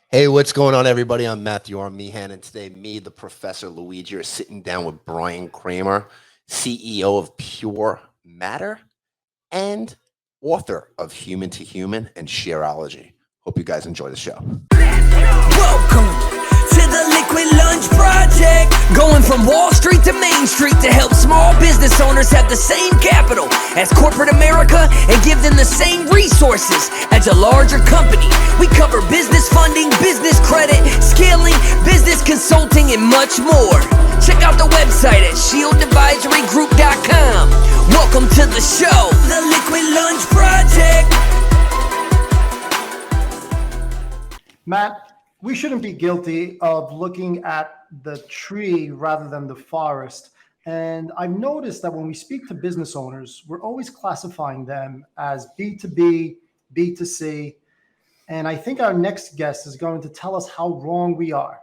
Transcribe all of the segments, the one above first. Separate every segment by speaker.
Speaker 1: Hey, what's going on, everybody? I'm Matthew R. Meehan, and today, the professor Luigi, are sitting down with Bryan Kramer, CEO of PureMatter and author of Human to Human and Shareology. Hope you guys enjoy the show.
Speaker 2: Welcome to the Liquid Lunch Project. Going from Wall Street to Main Street to help small business owners have the same capital as corporate America and give them the same resources as a larger company. We cover business funding, business credit, scaling, business consulting, and much more. Check out the website at shieldadvisorygroup.com. Welcome to the show, the Liquid Lunch Project.
Speaker 3: Matt, we shouldn't be guilty of looking at the tree rather than the forest. And I've noticed that when we speak to business owners, we're always classifying them as B2B, B2C. And I think our next guest is going to tell us how wrong we are.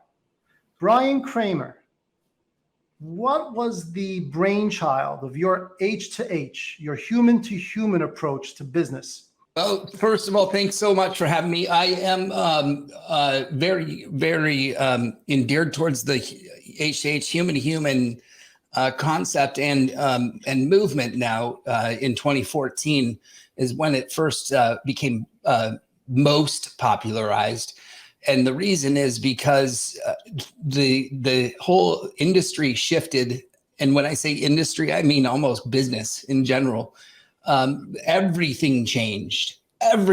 Speaker 3: Bryan Kramer, what was the brainchild of your H to H, your human to human approach to business?
Speaker 4: Well, first of all, thanks so much for having me. I am very, very endeared towards the H human to human concept and movement. Now, in 2014 is when it first became most popularized, and the reason is because the whole industry shifted. And when I say industry, I mean almost business in general. Everything changed at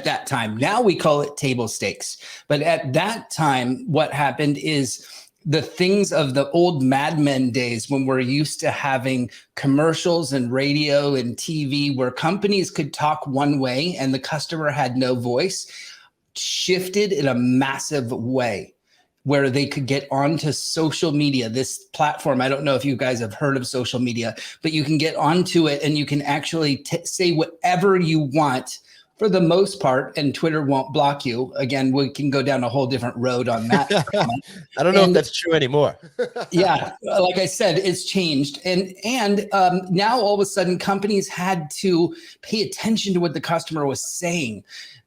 Speaker 4: that time. Now we call it table stakes. But at that time, what happened is the things of the old Mad Men days when we're used to having commercials and radio and TV where companies could talk one way and the customer had no voice, shifted in a massive way, where they could get onto social media, this platform. I don't know if you guys have heard of social media, but you can get onto it and you can actually say whatever you want for the most part, and Twitter won't block you. Again, we can go down a whole different road on that.
Speaker 1: I don't know if that's true anymore.
Speaker 4: Yeah, like I said, it's changed. And now all of a sudden companies had to pay attention to what the customer was saying.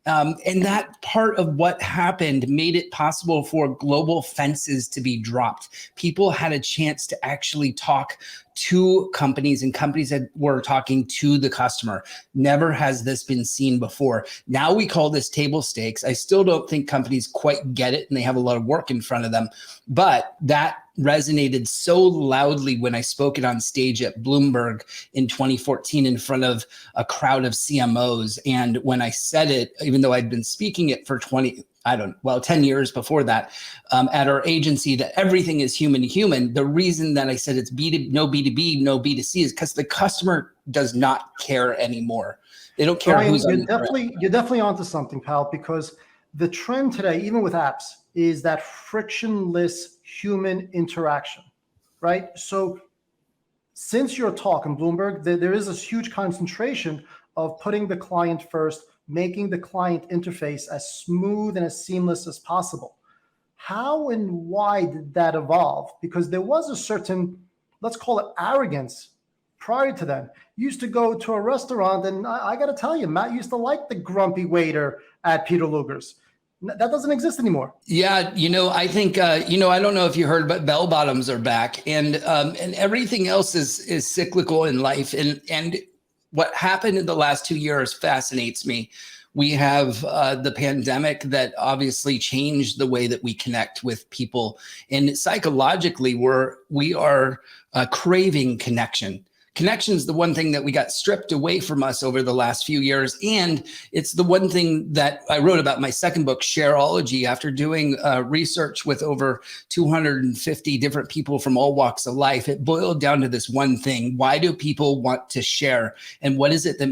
Speaker 4: And that part of what happened made it possible for global fences to be dropped. People had a chance to actually talk to companies, and companies that were talking to the customer. Never has this been seen before. Now we call this table stakes. I still don't think companies quite get it, and they have a lot of work in front of them. But that resonated so loudly when I spoke it on stage at Bloomberg in 2014 in front of a crowd of CMOs. And when I said it, even though I'd been speaking it for 10 years before that, at our agency, that everything is human to human. The reason that I said it's no B2B, no B2C is because the customer does not care anymore. They don't care.
Speaker 3: Bryan, you're definitely onto something, pal, because the trend today, even with apps, is that frictionless human interaction, right? So since your talk in Bloomberg, there is this huge concentration of putting the client first, making the client interface as smooth and as seamless as possible. How and why did that evolve? Because there was a certain, let's call it arrogance prior to that. You used to go to a restaurant, and I got to tell you, Matt used to like the grumpy waiter at Peter Luger's. That doesn't exist anymore.
Speaker 4: Yeah, I think I don't know if you heard, but bell bottoms are back, and everything else is cyclical in life. And what happened in the last 2 years fascinates me. We have the pandemic that obviously changed the way that we connect with people, and psychologically, we are craving connection. Connection is the one thing that we got stripped away from us over the last few years. And it's the one thing that I wrote about my second book, Shareology, after doing research with over 250 different people from all walks of life. It boiled down to this one thing. Why do people want to share? And what is it that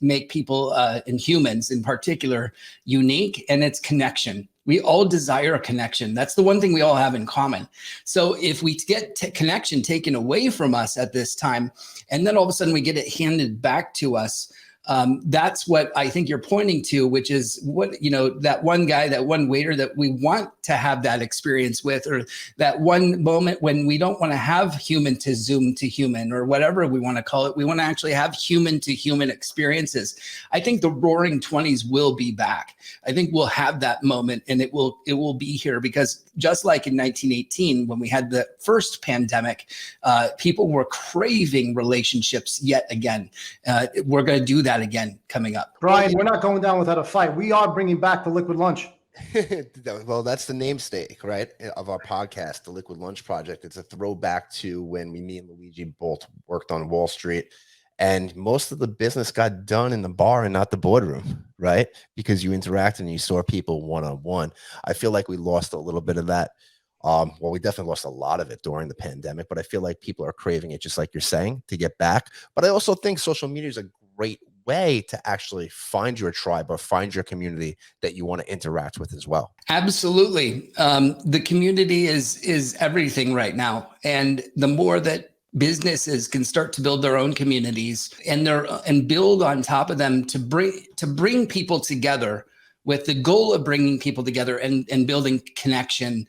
Speaker 4: make people and humans in particular unique? And it's connection. We all desire a connection. That's the one thing we all have in common. So if we get connection taken away from us at this time, and then all of a sudden we get it handed back to us, That's what I think you're pointing to, which is what, that one guy, that one waiter that we want to have that experience with, or that one moment when we don't want to have human to Zoom to human, or whatever we want to call it. We want to actually have human to human experiences. I think the roaring 20s will be back. I think we'll have that moment, and it will be here, because just like in 1918, when we had the first pandemic, people were craving relationships yet again. We're going to do that again coming up.
Speaker 3: Bryan, we're not going down without a fight. We are bringing back the liquid lunch.
Speaker 1: Well, that's the namesake, right, of our podcast, the Liquid Lunch Project. It's a throwback to when me and Luigi both worked on Wall Street, and most of the business got done in the bar and not the boardroom, right? Because you interacted and you saw people one-on-one. I feel like we lost a little bit of that. Well, we definitely lost a lot of it during the pandemic, but I feel like people are craving it, just like you're saying, to get back. But I also think social media is a great way to actually find your tribe or find your community that you want to interact with as well.
Speaker 4: Absolutely. The community is everything right now. And the more that businesses can start to build their own communities and build on top of them to bring people together with the goal of bringing people together and building connection,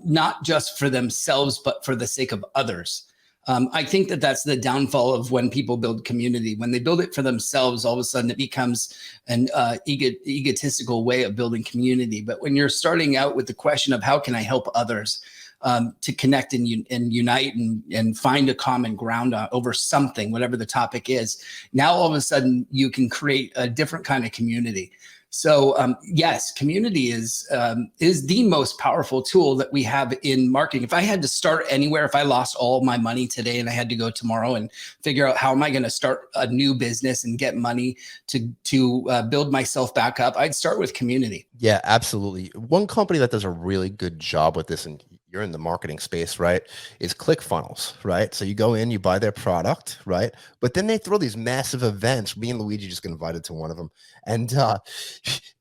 Speaker 4: not just for themselves, but for the sake of others. I think that's the downfall of when people build community. When they build it for themselves, all of a sudden it becomes an egotistical way of building community. But when you're starting out with the question of how can I help others to connect and unite and find a common ground over something, whatever the topic is, now all of a sudden you can create a different kind of community. So yes, community is the most powerful tool that we have in marketing. If I had to start anywhere, if I lost all my money today and I had to go tomorrow and figure out how am I going to start a new business and get money to build myself back up, I'd start with community.
Speaker 1: Yeah, absolutely. One company that does a really good job with this, and you're in the marketing space, right, is ClickFunnels, right? So you go in, you buy their product, right? But then they throw these massive events. Me and Luigi just got invited to one of them. And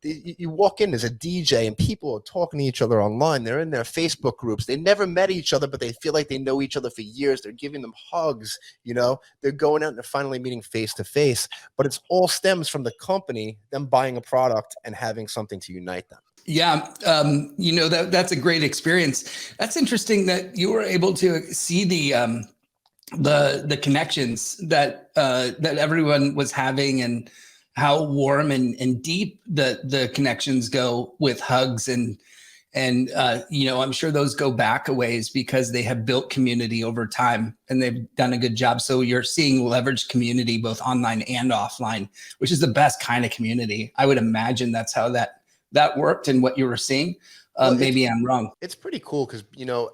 Speaker 1: you walk in, there's a DJ, and people are talking to each other online. They're in their Facebook groups. They never met each other, but they feel like they know each other for years. They're giving them hugs, they're going out and they're finally meeting face to face. But it's all stems from the company, them buying a product and having something to unite them.
Speaker 4: Yeah, that's a great experience. That's interesting that you were able to see the connections that everyone was having, and how warm and deep the connections go with hugs and I'm sure those go back a ways because they have built community over time and they've done a good job. So you're seeing leveraged community both online and offline, which is the best kind of community. I would imagine that's how that worked and what you were seeing. Well, maybe I'm wrong.
Speaker 1: It's pretty cool because,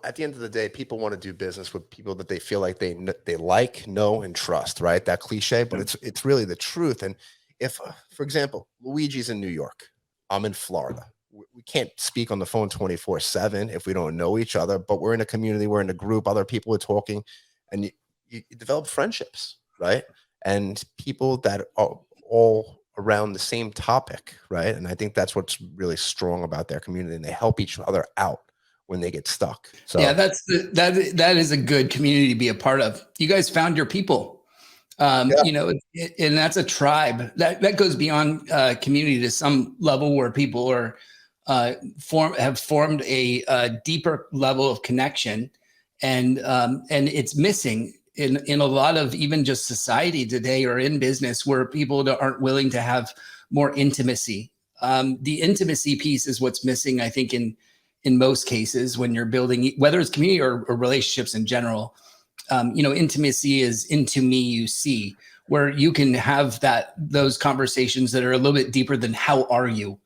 Speaker 1: at the end of the day, people want to do business with people that they feel like they like, know, and trust, right? That cliche, but it's really the truth. And if, for example, Luigi's in New York, I'm in Florida. We can't speak on the phone 24/7 if we don't know each other, but we're in a community, we're in a group, other people are talking, and you develop friendships, right? And people that are all around the same topic, right? And I think that's what's really strong about their community, and they help each other out when they get stuck. So
Speaker 4: yeah, that is a good community to be a part of. You guys found your people. And that's a tribe that goes beyond community to some level where people are have formed a deeper level of connection, and it's missing in a lot of even just society today or in business, where people aren't willing to have more intimacy. The intimacy piece is what's missing, I think, in most cases when you're building, whether it's community or relationships in general. Intimacy is into me, you see, where you can have those conversations that are a little bit deeper than how are you,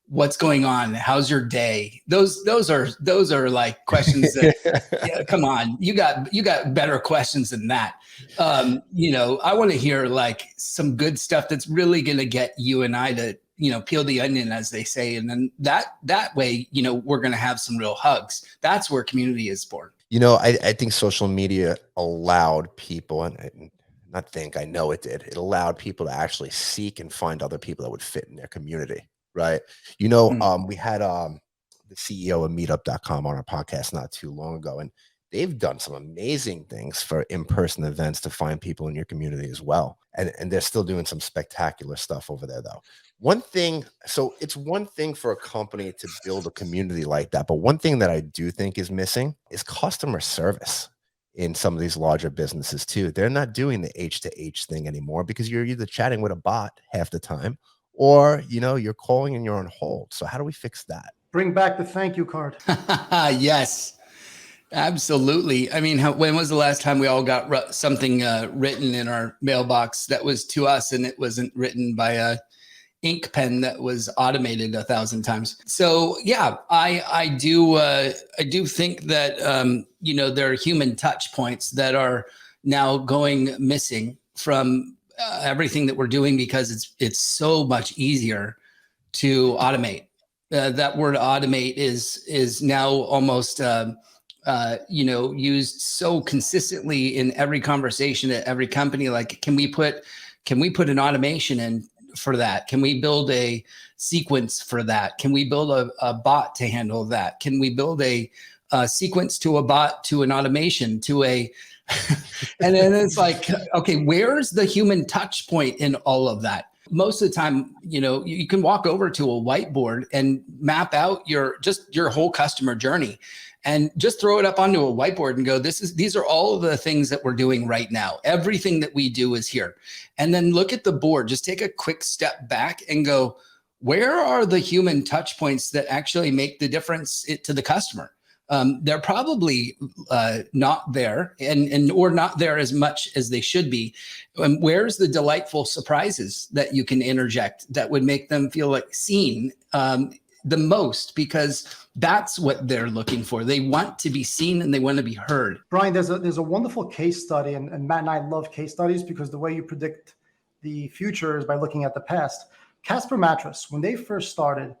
Speaker 4: what's going on, how's your day. Those are like questions that yeah, come on, you got better questions than that. I want to hear like some good stuff that's really going to get you and I to peel the onion, as they say, and then that way we're going to have some real hugs. That's where community is born.
Speaker 1: I think social media allowed people, and I know it did. It allowed people to actually seek and find other people that would fit in their community, right? We had the CEO of meetup.com on our podcast not too long ago, and they've done some amazing things for in-person events to find people in your community as well. And they're still doing some spectacular stuff over there though. One thing, so it's one thing for a company to build a community like that, but one thing that I do think is missing is customer service in some of these larger businesses too. They're not doing the H to H thing anymore because you're either chatting with a bot half the time or, you're calling and you're on hold. So how do we fix that?
Speaker 3: Bring back the thank you card.
Speaker 4: Yes, absolutely. I mean, when was the last time we all got something written in our mailbox that was to us and it wasn't written by a ink pen that was automated 1,000 times? So yeah, I do think that there are human touch points that are now going missing from everything that we're doing because it's so much easier to automate. That word automate is now almost used so consistently in every conversation at every company. Like, can we put an automation in for that? Can we build a sequence for that? Can we build a bot to handle that? Can we build a sequence to a bot to an automation to a and then it's like, okay, where's the human touch point in all of that? Most of the time, you can walk over to a whiteboard and map out your whole customer journey and just throw it up onto a whiteboard and go, these are all of the things that we're doing right now. Everything that we do is here. And then look at the board, just take a quick step back and go, where are the human touch points that actually make the difference to the customer? They're probably not there or not there as much as they should be. Where's the delightful surprises that you can interject that would make them feel like seen the most? Because that's what they're looking for. They want to be seen and they want to be heard.
Speaker 3: Bryan, there's a wonderful case study, and Matt and I love case studies because the way you predict the future is by looking at the past. Casper mattress, when they first started,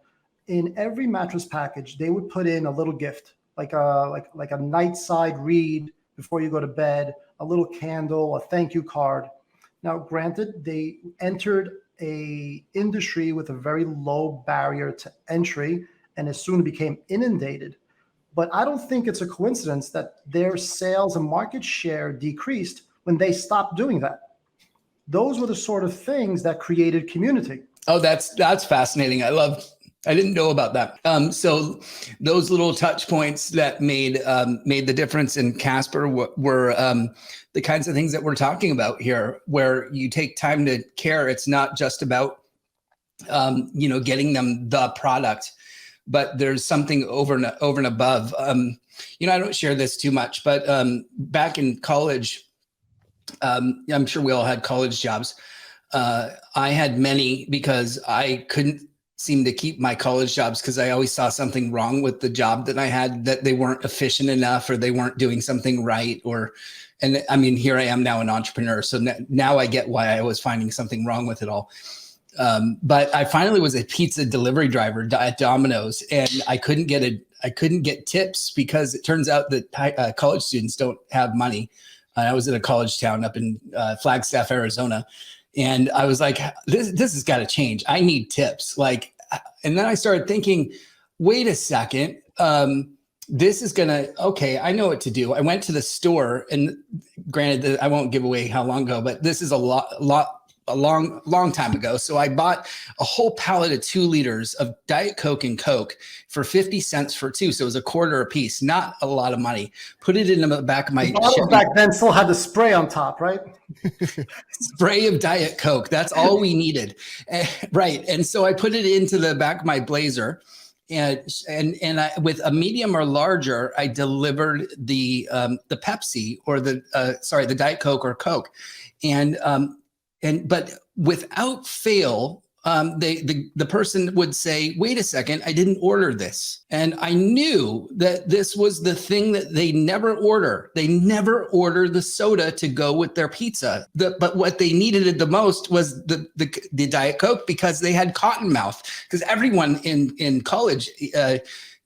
Speaker 3: in every mattress package, they would put in a little gift, like a night side read before you go to bed, a little candle, a thank you card. Now, granted, they entered a industry with a very low barrier to entry and as soon became inundated. But I don't think it's a coincidence that their sales and market share decreased when they stopped doing that. Those were the sort of things that created community.
Speaker 4: Oh, that's fascinating. I didn't know about that. So those little touch points that made the difference in Casper were the kinds of things that we're talking about here, where you take time to care. It's not just about getting them the product, but there's something over and above. I don't share this too much, but back in college, I'm sure we all had college jobs. I had many because I couldn't seem to keep my college jobs because I always saw something wrong with the job that I had, that they weren't efficient enough or they weren't doing something right. And I mean, here I am now an entrepreneur. So now I get why I was finding something wrong with it all. But I finally was a pizza delivery driver at Domino's, and I couldn't get tips because it turns out that college students don't have money. I was in a college town up in Flagstaff, Arizona. And I was like, this has got to change. I need tips. And then I started thinking, wait a second. This is okay, I know what to do. I went to the store, and granted, I won't give away how long ago, but this is a long time ago. So I bought a whole pallet of 2 liters of Diet Coke and Coke for 50 cents for 2. So it was a quarter a piece, not a lot of money. Put it in the back of my
Speaker 3: bottles back then still had the spray on top, right?
Speaker 4: Spray of Diet Coke. That's all we needed. Right. And so I put it into the back of my Blazer, and I, with a medium or larger, I delivered the Pepsi or the Diet Coke or Coke. But without fail, the person would say, wait a second, I didn't order this. And I knew that this was the thing that they never order. They never order the soda to go with their pizza. But what they needed the most was the Diet Coke, because they had cotton mouth. Because everyone in college,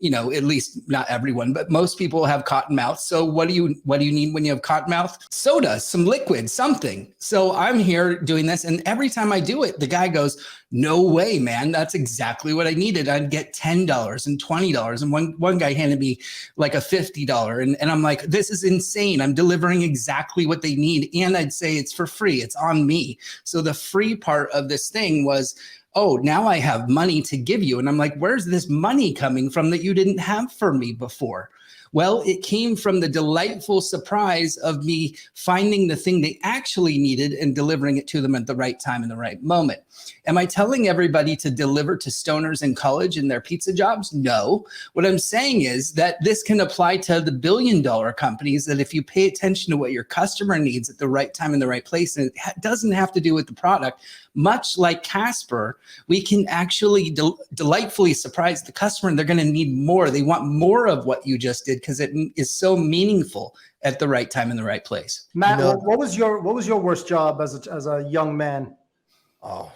Speaker 4: at least not everyone, but most people have cotton mouth. So what do you need when you have cotton mouth? Soda, some liquid, something. So I'm here doing this, and every time I do it, the guy goes, "No way, man. That's exactly what I needed. I'd get $10 and $20." And one guy handed me like a $50. And I'm like, this is insane. I'm delivering exactly what they need. And I'd say it's for free. It's on me. So the free part of this thing was, oh, now I have money to give you. And I'm like, where's this money coming from that you didn't have for me before? Well, it came from the delightful surprise of me finding the thing they actually needed and delivering it to them at the right time in the right moment. Am I telling everybody to deliver to stoners in college in their pizza jobs? No. What I'm saying is that this can apply to the billion-dollar companies, that if you pay attention to what your customer needs at the right time in the right place, and it doesn't have to do with the product, much like Casper, we can actually delightfully surprise the customer, and they're going to need more. They want more of what you just did because it is so meaningful at the right time in the right place.
Speaker 3: Matt, what was your worst job as a young man?
Speaker 1: Oh,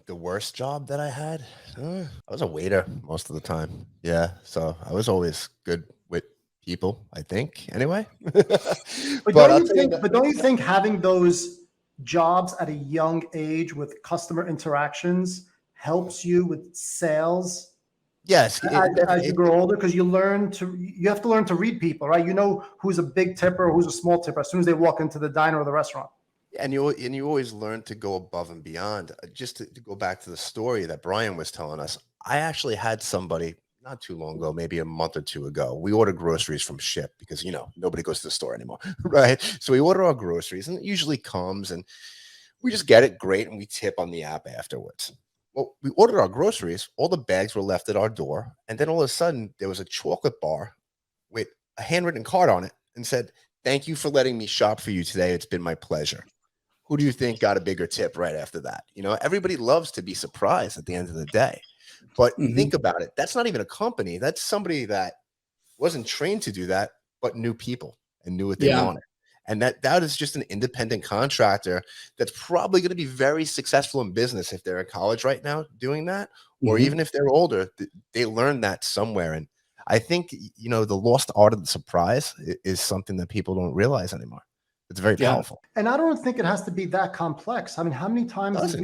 Speaker 1: the worst job that I had? I was a waiter most of the time. Yeah. So I was always good with people, I think, anyway.
Speaker 3: But don't you think having those jobs at a young age with customer interactions helps you with sales?
Speaker 1: Yes.
Speaker 3: As you grow older, because you have to learn to read people, right? You know who's a big tipper, who's a small tipper as soon as they walk into the diner or the restaurant.
Speaker 1: And you always learn to go above and beyond. Just to go back to the story that Bryan was telling us, I actually had somebody not too long ago, maybe a month or two ago. We order groceries from Ship because, nobody goes to the store anymore, right? So we order our groceries, and it usually comes, and we just get it great, and we tip on the app afterwards. Well, we ordered our groceries. All the bags were left at our door, and then all of a sudden, there was a chocolate bar with a handwritten card on it and said, "Thank you for letting me shop for you today. It's been my pleasure." Who do you think got a bigger tip right after that? Everybody loves to be surprised at the end of the day. But think about it. That's not even a company. That's somebody that wasn't trained to do that, but knew people and knew what they wanted. And that is just an independent contractor that's probably going to be very successful in business if they're in college right now doing that, or even if they're older, they learned that somewhere. And I think, the lost art of the surprise is something that people don't realize anymore. It's very powerful.
Speaker 3: And I don't think it has to be that complex. I mean, how many times did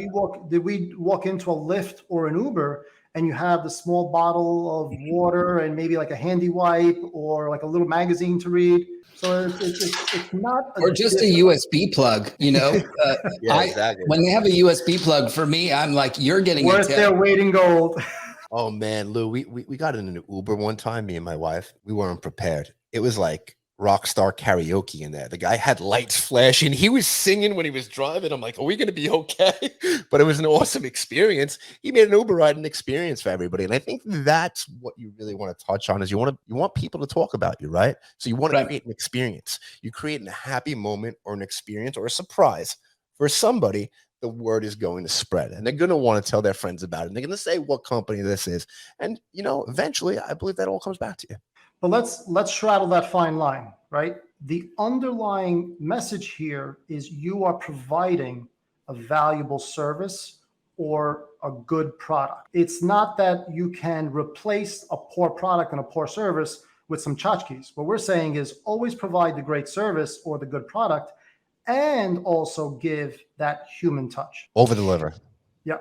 Speaker 3: we walk into a Lyft or an Uber and you have the small bottle of water and maybe like a handy wipe or like a little magazine to read? So it's not
Speaker 4: or just a USB plug,
Speaker 1: Exactly.
Speaker 4: When they have a USB plug, for me, I'm like, you're getting
Speaker 3: worth their weight in gold.
Speaker 1: Oh man, Lou, we got in an Uber one time, me and my wife. We weren't prepared. It was like rock star karaoke in there. The guy had lights flashing. He was singing when he was driving. I'm like, are we going to be okay? But it was an awesome experience. He made an Uber ride an experience for everybody. And I think that's what you really want to touch on is you want people to talk about you, right? So you want to create an experience. You create a happy moment or an experience or a surprise for somebody. The word is going to spread and they're going to want to tell their friends about it. And they're going to say what company this is. And, eventually I believe that all comes back to you.
Speaker 3: But let's straddle that fine line, right? The underlying message here is you are providing a valuable service or a good product. It's not that you can replace a poor product and a poor service with some tchotchkes. What we're saying is always provide the great service or the good product and also give that human touch.
Speaker 1: Over deliver.
Speaker 3: Yeah.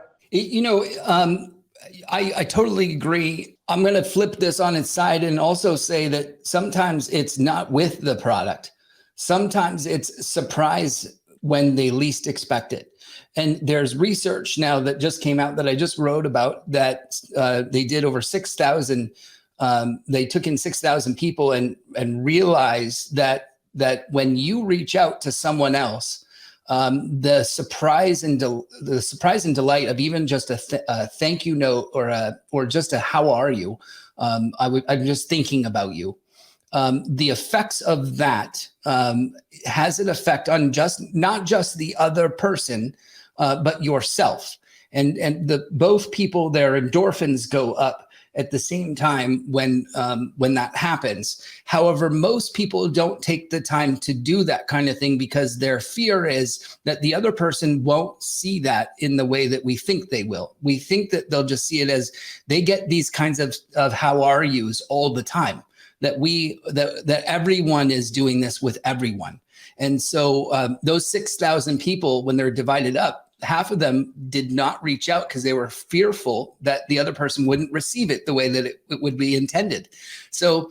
Speaker 4: I totally agree. I'm going to flip this on its side and also say that sometimes it's not with the product. Sometimes it's surprise when they least expect it. And there's research now that just came out that I just wrote about that they did over 6,000. They took in 6,000 people and realized that when you reach out to someone else, the surprise and delight of even just a thank you note or just a how are you? I'm just thinking about you. The effects of that has an effect on not just the other person, but yourself. And both people, their endorphins go up at the same time when that happens. However, most people don't take the time to do that kind of thing because their fear is that the other person won't see that in the way that we think they will. We think that they'll just see it as they get these kinds of how are yous all the time, that everyone is doing this with everyone. And so those 6,000 people, when they're divided up, half of them did not reach out because they were fearful that the other person wouldn't receive it the way that it would be intended. So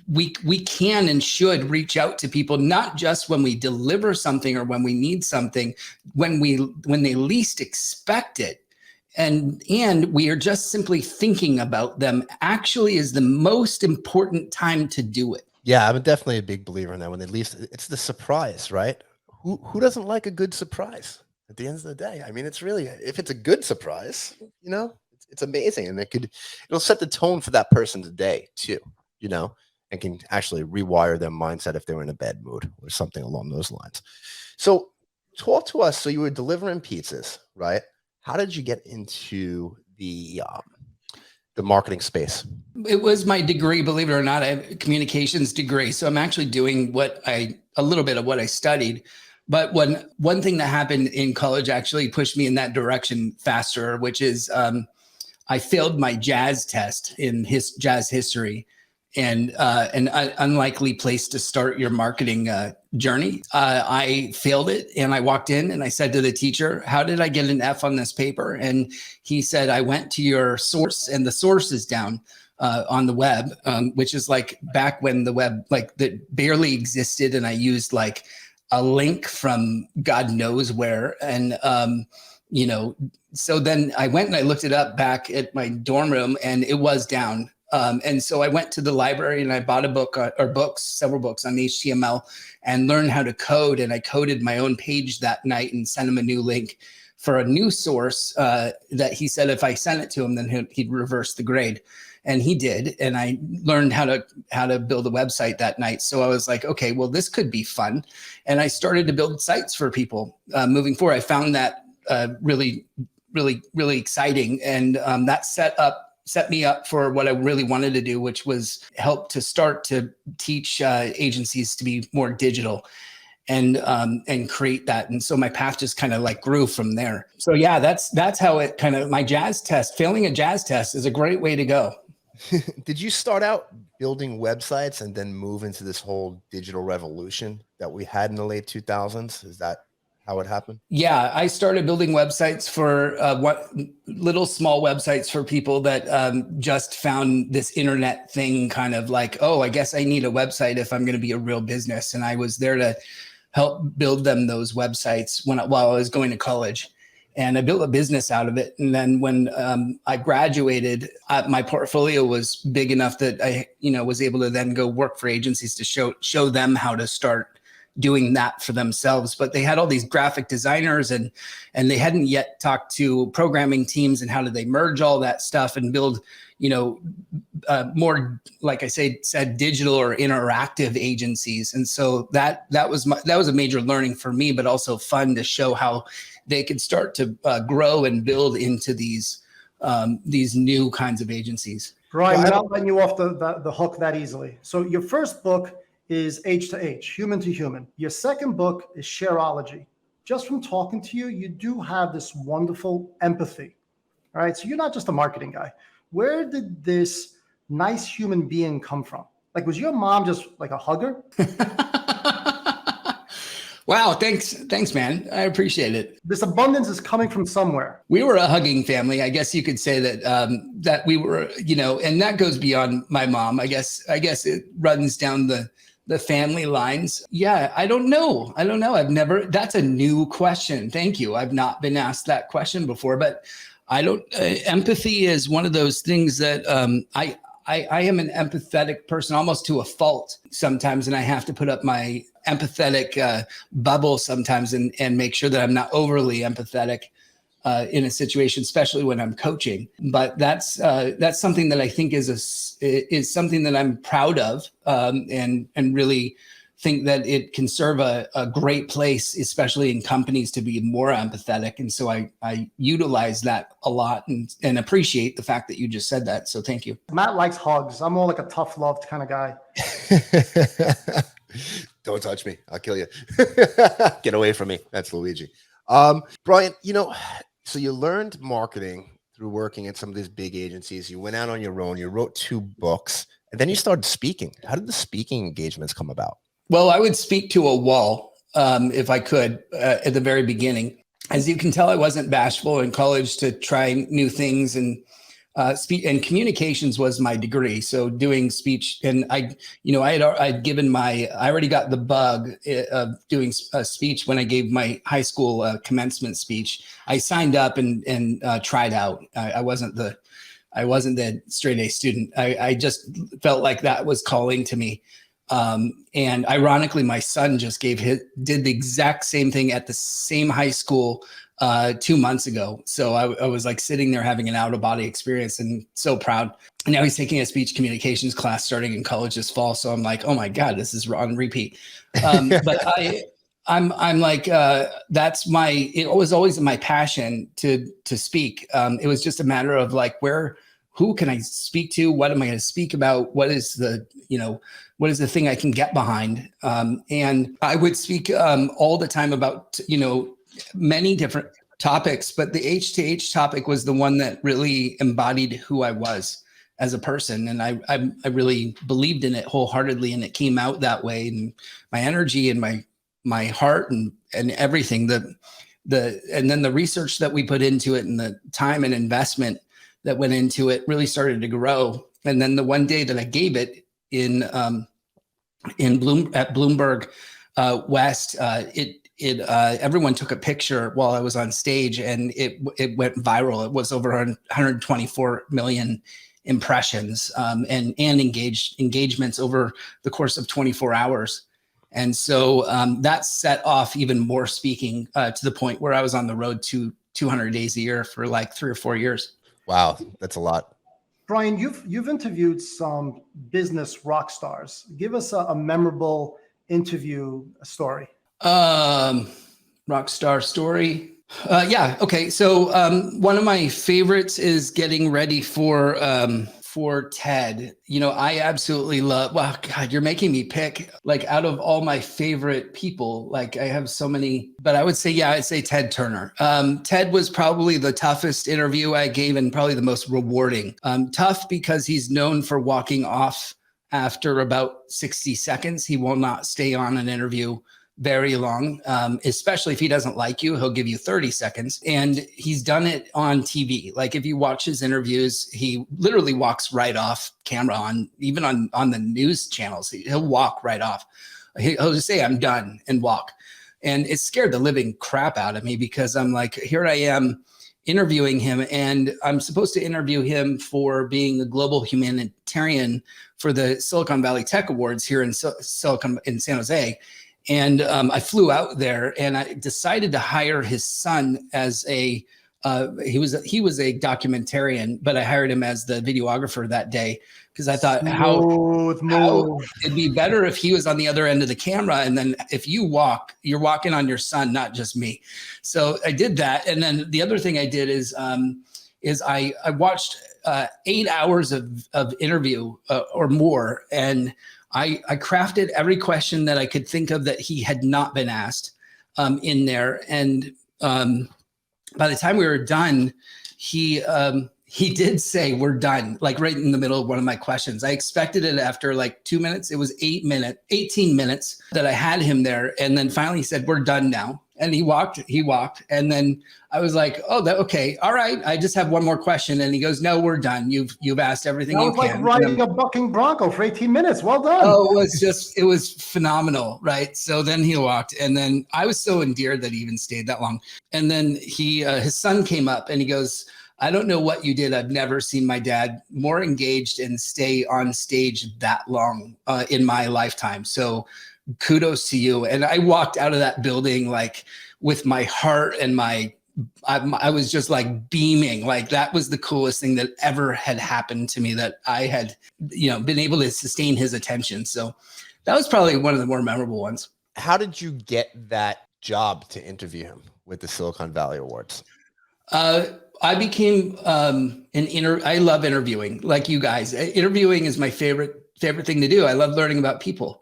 Speaker 4: we can and should reach out to people, not just when we deliver something or when we need something, when they least expect it. And we are just simply thinking about them actually is the most important time to do it.
Speaker 1: Yeah, I'm definitely a big believer in that. When they least, it's the surprise, right? Who doesn't like a good surprise at the end of the day? I mean, it's really, if it's a good surprise, it's amazing. And it'll set the tone for that person's day too, and can actually rewire their mindset if they're in a bad mood or something along those lines. So talk to us. So you were delivering pizzas, right? How did you get into the marketing space?
Speaker 4: It was my degree, believe it or not. I have a communications degree. So I'm actually doing a little bit of what I studied. But one thing that happened in college actually pushed me in that direction faster, which is I failed my jazz test in jazz history, and an unlikely place to start your marketing journey. I failed it, and I walked in and I said to the teacher, "How did I get an F on this paper?" And he said, "I went to your source, and the source is down on the web," which is like back when the web that barely existed, and I used like a link from God knows where. And, so then I went and I looked it up back at my dorm room, and it was down. And so I went to the library and I bought a book several books on HTML, and learned how to code. And I coded my own page that night and sent him a new link for a new source that he said if I sent it to him, then he'd reverse the grade. And he did. And I learned how to build a website that night. So I was like, okay, well, this could be fun. And I started to build sites for people moving forward. I found that really, really, really exciting. And that set me up for what I really wanted to do, which was help to start to teach agencies to be more digital and create that. And so my path just kind of grew from there. So yeah, that's how it my jazz test, failing a jazz test is a great way to go.
Speaker 1: Did you start out building websites and then move into this whole digital revolution that we had in the late 2000s? Is that how it happened?
Speaker 4: Yeah, I started building websites for little small websites for people that just found this internet thing oh, I guess I need a website if I'm going to be a real business. And I was there to help build them those websites while I was going to college. And I built a business out of it. And then when I graduated, my portfolio was big enough that I, was able to then go work for agencies to show them how to start doing that for themselves. But they had all these graphic designers and they hadn't yet talked to programming teams and how do they merge all that stuff and build, more, like I said, digital or interactive agencies. And so that was a major learning for me, but also fun to show how they could start to grow and build into these new kinds of agencies.
Speaker 3: Bryan, we're not letting you off the hook that easily. So your first book is H to H, human to human. Your second book is Shareology. Just from talking to you, you do have this wonderful empathy. All right. So you're not just a marketing guy. Where did this nice human being come from? Was your mom just like a hugger?
Speaker 4: Wow. Thanks, man. I appreciate it.
Speaker 3: This abundance is coming from somewhere.
Speaker 4: We were a hugging family. I guess you could say that, that we were, and that goes beyond my mom. I guess it runs down the family lines. Yeah. I don't know. That's a new question. Thank you. I've not been asked that question before, but empathy is one of those things that, I am an empathetic person almost to a fault sometimes. And I have to put up my empathetic bubble sometimes and make sure that I'm not overly empathetic in a situation, especially when I'm coaching. But that's something that I think is something that I'm proud of and really think that it can serve a great place, especially in companies, to be more empathetic. And so I utilize that a lot and appreciate the fact that you just said that. So thank you.
Speaker 3: Matt likes hugs. I'm more like a tough love kind of guy.
Speaker 1: Don't touch me. I'll kill you. Get away from me. That's Luigi. Bryan, so you learned marketing through working at some of these big agencies. You went out on your own. You wrote 2 books, and then you started speaking. How did the speaking engagements come about?
Speaker 4: Well, I would speak to a wall if I could at the very beginning. As you can tell, I wasn't bashful in college to try new things, and speech and communications was my degree. So doing speech, and I already got the bug of doing a speech when I gave my high school commencement speech. I signed up and tried out. I wasn't the straight A student. I just felt like that was calling to me. And ironically, my son just did the exact same thing at the same high school 2 months ago. So I was like sitting there having an out of body experience and so proud. And now he's taking a speech communications class starting in college this fall. So I'm like, oh my God, this is on repeat. But I'm like, it was always my passion to speak. It was just a matter of like, who can I speak to? What am I going to speak about? What is the thing I can get behind? And I would speak all the time about, many different topics, but the H to H topic was the one that really embodied who I was as a person. And I really believed in it wholeheartedly, and it came out that way. And my energy and my heart and everything, and then the research that we put into it and the time and investment that went into it really started to grow. And then the one day that I gave it at Bloomberg West, everyone took a picture while I was on stage, and it went viral. It was over 124 million impressions and engagements over the course of 24 hours. And so that set off even more speaking to the point where I was on the road to 200 days a year for like 3 or 4 years.
Speaker 1: Wow, that's a lot.
Speaker 3: Bryan, you've interviewed some business rock stars. Give us a memorable interview story.
Speaker 4: Rock star story. Yeah. Okay. So one of my favorites is getting ready for TED. I absolutely love, wow, God, you're making me pick like out of all my favorite people. Like I have so many, but I would say, I'd say Ted Turner. Ted was probably the toughest interview I gave and probably the most rewarding. Tough because he's known for walking off after about 60 seconds. He will not stay on an interview very long, especially if he doesn't like you, he'll give you 30 seconds. And he's done it on TV. Like if you watch his interviews, he literally walks right off camera even on the news channels. He'll walk right off. He'll just say, I'm done, and walk. And it scared the living crap out of me because I'm like, here I am interviewing him, and I'm supposed to interview him for being a global humanitarian for the Silicon Valley Tech Awards here in San Jose. And I flew out there, and I decided to hire his son as he was a documentarian, but I hired him as the videographer that day because I thought how it'd be better if he was on the other end of the camera, and then if you walk, you're walking on your son, not just me. So I did that, and then the other thing I did is I watched 8 hours of interview or more, and I crafted every question that I could think of that he had not been asked in there. And by the time we were done, he did say, we're done, like right in the middle of one of my questions. I expected it after like 2 minutes. It was 18 minutes that I had him there. And then finally he said, we're done now. And he walked. And then I was like, oh, okay. All right. I just have one more question. And he goes, no, we're done. You've asked everything you can.
Speaker 3: That was like riding a bucking bronco for 18 minutes. Well done.
Speaker 4: Oh, it was phenomenal. Right. So then he walked, and then I was so endeared that he even stayed that long. And then his son came up and he goes, I don't know what you did. I've never seen my dad more engaged and stay on stage that long in my lifetime. So kudos to you. And I walked out of that building like with my heart and I was just like beaming. Like that was the coolest thing that ever had happened to me, that I had, been able to sustain his attention. So that was probably one of the more memorable ones.
Speaker 1: How did you get that job to interview him with the Silicon Valley Awards?
Speaker 4: I became I love interviewing, like you guys. Interviewing is my favorite thing to do. I love learning about people.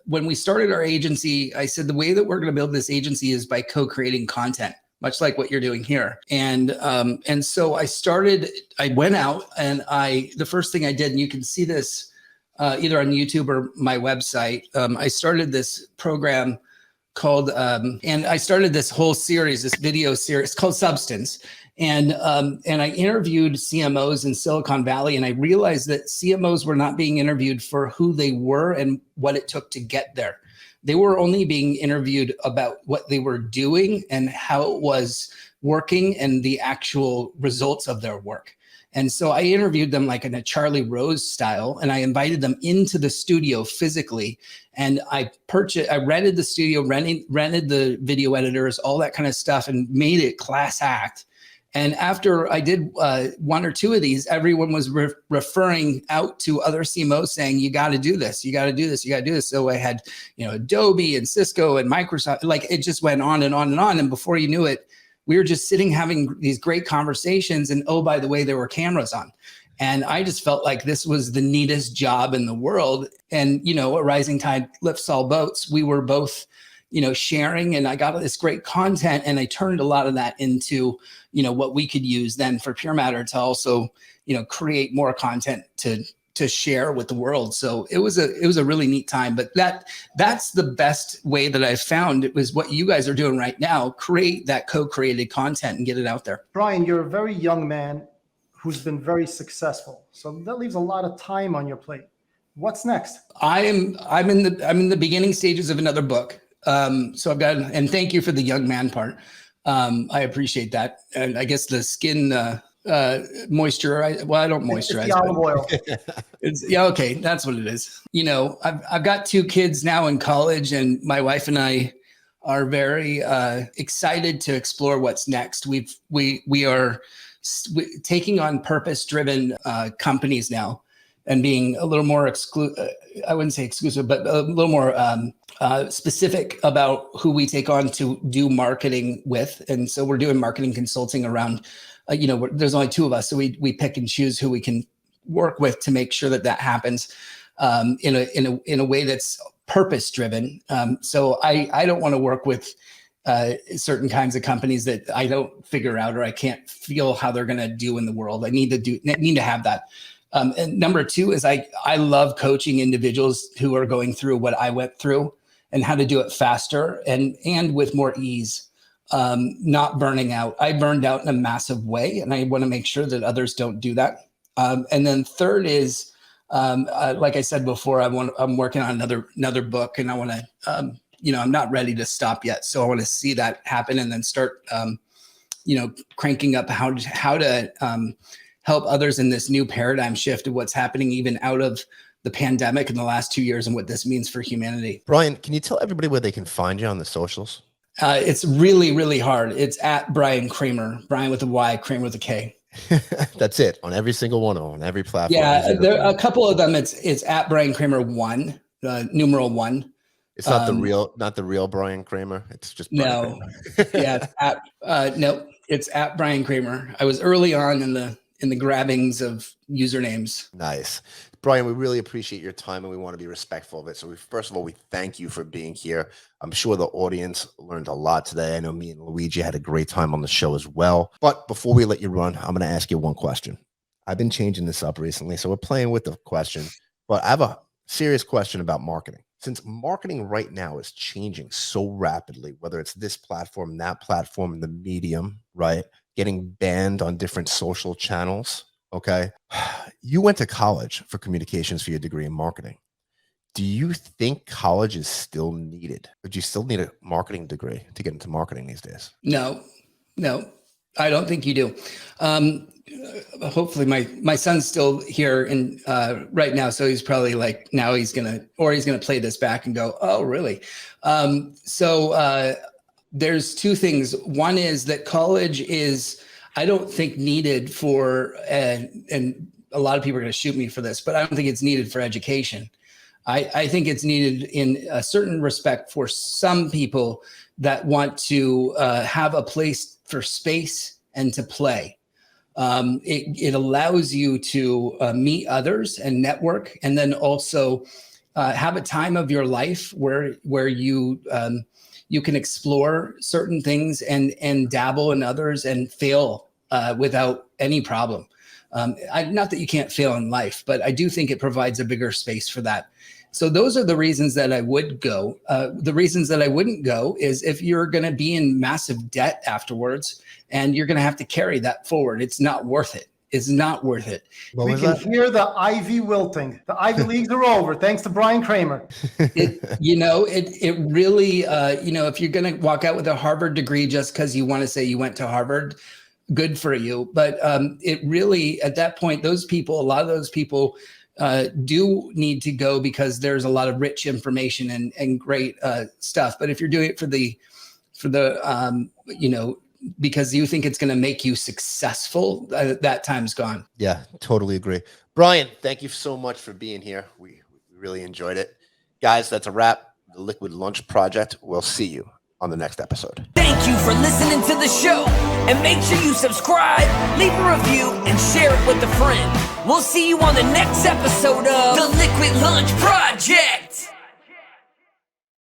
Speaker 4: When we started our agency, I said the way that we're going to build this agency is by co-creating content, much like what you're doing here. And so I went out and the first thing I did, and you can see this either on YouTube or my website, I started this program called, and I started this whole series, this video series called Substance. And I interviewed CMOs in Silicon Valley, and I realized that CMOs were not being interviewed for who they were and what it took to get there. They were only being interviewed about what they were doing and how it was working and the actual results of their work. And so I interviewed them like in a Charlie Rose style, and I invited them into the studio physically. And I rented the studio, rented the video editors, all that kind of stuff, and made it class act. And after I did one or two of these, everyone was referring out to other CMOs saying, you got to do this, you got to do this, you got to do this. So I had, Adobe and Cisco and Microsoft, like it just went on and on and on. And before you knew it, we were just sitting having these great conversations. And oh, by the way, there were cameras on. And I just felt like this was the neatest job in the world. And, a rising tide lifts all boats. We were both, sharing, and I got this great content, and I turned a lot of that into, what we could use then for PureMatter to also, create more content to share with the world. So it was a really neat time. But that's the best way that I've found. It was what you guys are doing right now, create that co-created content and get it out there.
Speaker 3: Bryan, you're a very young man who's been very successful. So that leaves a lot of time on your plate. What's next? I'm
Speaker 4: in the beginning stages of another book. So I've got, and thank you for the young man part. I appreciate that. And I guess the skin moisture, I don't moisturize.
Speaker 3: It's the olive oil.
Speaker 4: Yeah, okay, that's what it is. I've got 2 kids now in college, and my wife and I are very excited to explore what's next. We are taking on purpose-driven companies now, and being a little more I wouldn't say exclusive, but a little more specific about who we take on to do marketing with. And so we're doing marketing consulting around, there's only 2 of us. So we pick and choose who we can work with to make sure that happens in a way that's purpose driven. So I don't want to work with certain kinds of companies that I don't figure out, or I can't feel how they're going to do in the world. I need to have that. And number 2 is I love coaching individuals who are going through what I went through and how to do it faster and with more ease, not burning out. I burned out in a massive way, and I want to make sure that others don't do that. And then 3rd is, like I said before, I'm working on another book, and I want to, I'm not ready to stop yet. So I want to see that happen and then start, cranking up how to help others in this new paradigm shift of what's happening even out of the pandemic in the last 2 years and what this means for humanity.
Speaker 1: Bryan, can you tell everybody where they can find you on the socials?
Speaker 4: It's really, really hard. It's at Bryan Kramer, Bryan with a Y, Kramer with a K.
Speaker 1: That's it, on every single one, on every platform.
Speaker 4: Yeah, there are a couple of them. It's at Bryan Kramer 1, numeral 1.
Speaker 1: It's not the real Bryan Kramer. It's just Bryan
Speaker 4: Kramer. Yeah, it's at Bryan Kramer. I was early on in the grabbings of usernames.
Speaker 1: Nice. Bryan, we really appreciate your time, and we want to be respectful of it. So first of all, we thank you for being here. I'm sure the audience learned a lot today. I know me and Luigi had a great time on the show as well. But before we let you run, I'm going to ask you one question. I've been changing this up recently, so we're playing with the question. But I have a serious question about marketing. Since marketing right now is changing so rapidly, whether it's this platform, that platform, the medium, right? Getting banned on different social channels. Okay. You went to college for communications for your degree in marketing. Do you think college is still needed? Or do you still need a marketing degree to get into marketing these days?
Speaker 4: No, I don't think you do. Hopefully my son's still here and right now. So he's probably like, now he's going to play this back and go, oh, really? So there's 2 things. One is that college is, I don't think needed for, and a lot of people are going to shoot me for this, but I don't think it's needed for education. I think it's needed in a certain respect for some people that want to have a place for space and to play. It allows you to meet others and network, and then also have a time of your life where you you can explore certain things and dabble in others and fail without any problem. Not that you can't fail in life, but I do think it provides a bigger space for that. So those are the reasons that I would go. The reasons that I wouldn't go is if you're going to be in massive debt afterwards and you're going to have to carry that forward. It's not worth it. It's not worth it.
Speaker 3: We can hear the ivy wilting. The Ivy Leagues are over, thanks to Bryan Kramer.
Speaker 4: It really, if you're going to walk out with a Harvard degree just because you want to say you went to Harvard, good for you. But it really, at that point, a lot of those people do need to go because there's a lot of rich information and great stuff. But if you're doing it for the because you think it's going to make you successful, that time's gone.
Speaker 1: Yeah, totally agree. Bryan, thank you so much for being here. We really enjoyed it. Guys, that's a wrap. The Liquid Lunch Project. We'll see you on the next episode.
Speaker 2: Thank you for listening to the show. And make sure you subscribe, leave a review, and share it with a friend. We'll see you on the next episode of The Liquid Lunch Project.